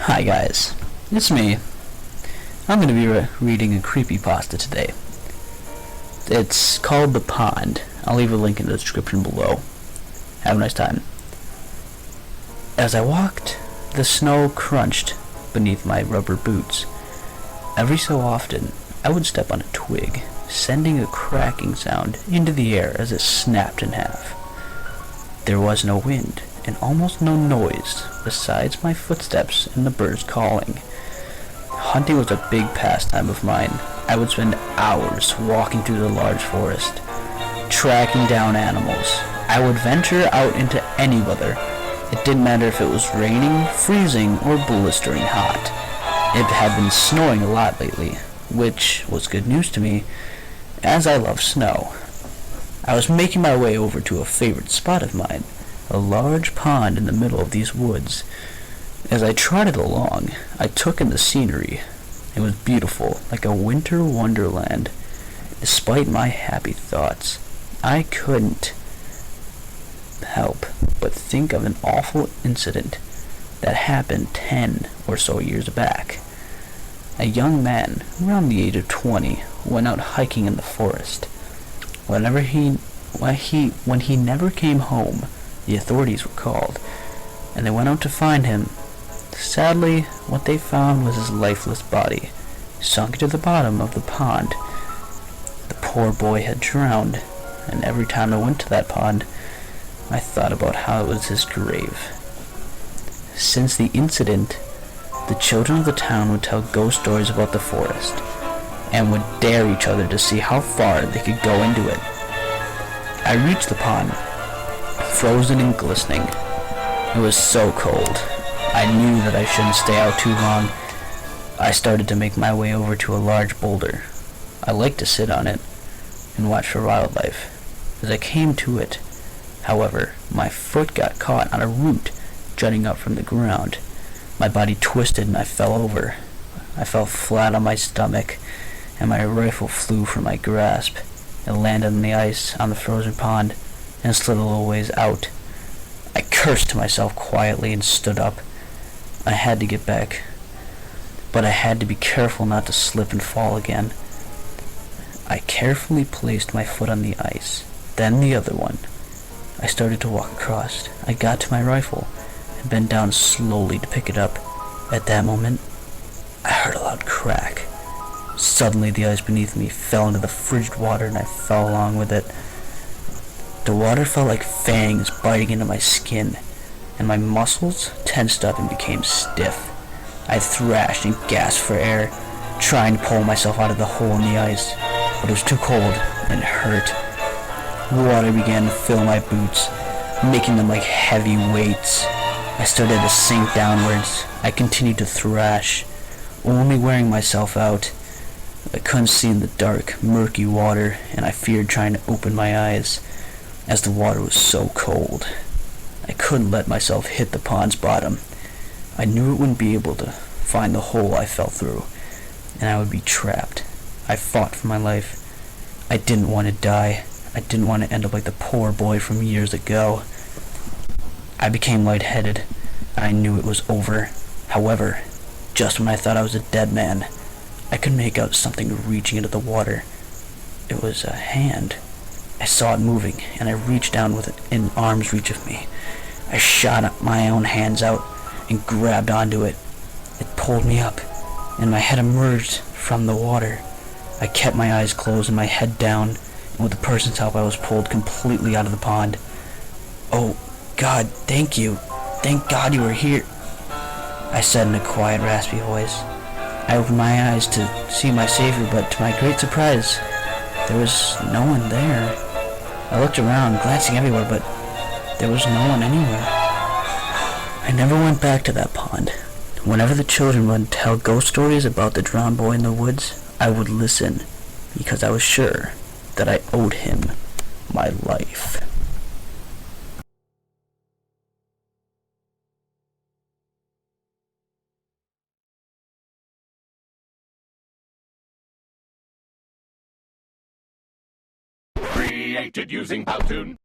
Hi guys, it's me. I'm going to be reading a creepypasta today. It's called ThePond. I'll leave a link in the description below. Have a nice time. As I walked, the snow crunched beneath my rubber boots. Every so often, I would step on a twig, sending a cracking sound into the air as it snapped in half. There was no wind, and almost no noise besides my footsteps and the birds calling. Hunting was a big pastime of mine. I would spend hours walking through the large forest, tracking down animals. I would venture out into any weather. It didn't matter if it was raining, freezing, or blistering hot. It had been snowing a lot lately, which was good news to me, as I love snow. I was making my way over to a favorite spot of mine, a large pond in the middle of these woods. As I trotted along, I took in the scenery. It was beautiful, like a winter wonderland. Despite my happy thoughts, I couldn't help but think of an awful incident that happened 10 or so years back. A young man, around the age of 20, went out hiking in the forest. When he never came home, the authorities were called, and they went out to find him. Sadly, what they found was his lifeless body, sunk to the bottom of the pond. The poor boy had drowned, and every time I went to that pond, I thought about how it was his grave. Since the incident, the children of the town would tell ghost stories about the forest, and would dare each other to see how far they could go into it. I reached the pond, frozen and glistening. It was so cold. I knew that I shouldn't stay out too long. I started to make my way over to a large boulder. I liked to sit on it and watch for wildlife. As I came to it, however, my foot got caught on a root jutting up from the ground. My body twisted and I fell over. I fell flat on my stomach, and my rifle flew from my grasp. It landed on the ice on the frozen pond and slid a little ways out. I cursed to myself quietly and stood up. I had to get back, but I had to be careful not to slip and fall again. I carefully placed my foot on the ice, then the other one. I started to walk across. I got to my rifle and bent down slowly to pick it up. At that moment, I heard a loud crack. Suddenly, the ice beneath me fell into the frigid water, and I fell along with it. The water felt like fangs biting into my skin, and my muscles tensed up and became stiff. I thrashed and gasped for air, trying to pull myself out of the hole in the ice, but it was too cold and hurt. Water began to fill my boots, making them like heavy weights. I started to sink downwards. I continued to thrash, only wearing myself out. I couldn't see in the dark, murky water, and I feared trying to open my eyes, as the water was so cold. I couldn't let myself hit the pond's bottom. I knew it wouldn't be able to find the hole I fell through, and I would be trapped. I fought for my life. I didn't want to die. I didn't want to end up like the poor boy from years ago. I became lightheaded. I knew it was over. However, just when I thought I was a dead man, I could make out something reaching into the water. It was a hand. I saw it moving, and I reached down with it in arm's reach of me. I shot my own hands out and grabbed onto it. It pulled me up, and my head emerged from the water. I kept my eyes closed and my head down, and with the person's help I was pulled completely out of the pond. "Oh, God, thank you. Thank God you were here," I said in a quiet, raspy voice. I opened my eyes to see my savior, but to my great surprise, there was no one there. I looked around, glancing everywhere, but there was no one anywhere. I never went back to that pond. Whenever the children would tell ghost stories about the drowned boy in the woods, I would listen, because I was sure that I owed him my life. Created using Powtoon.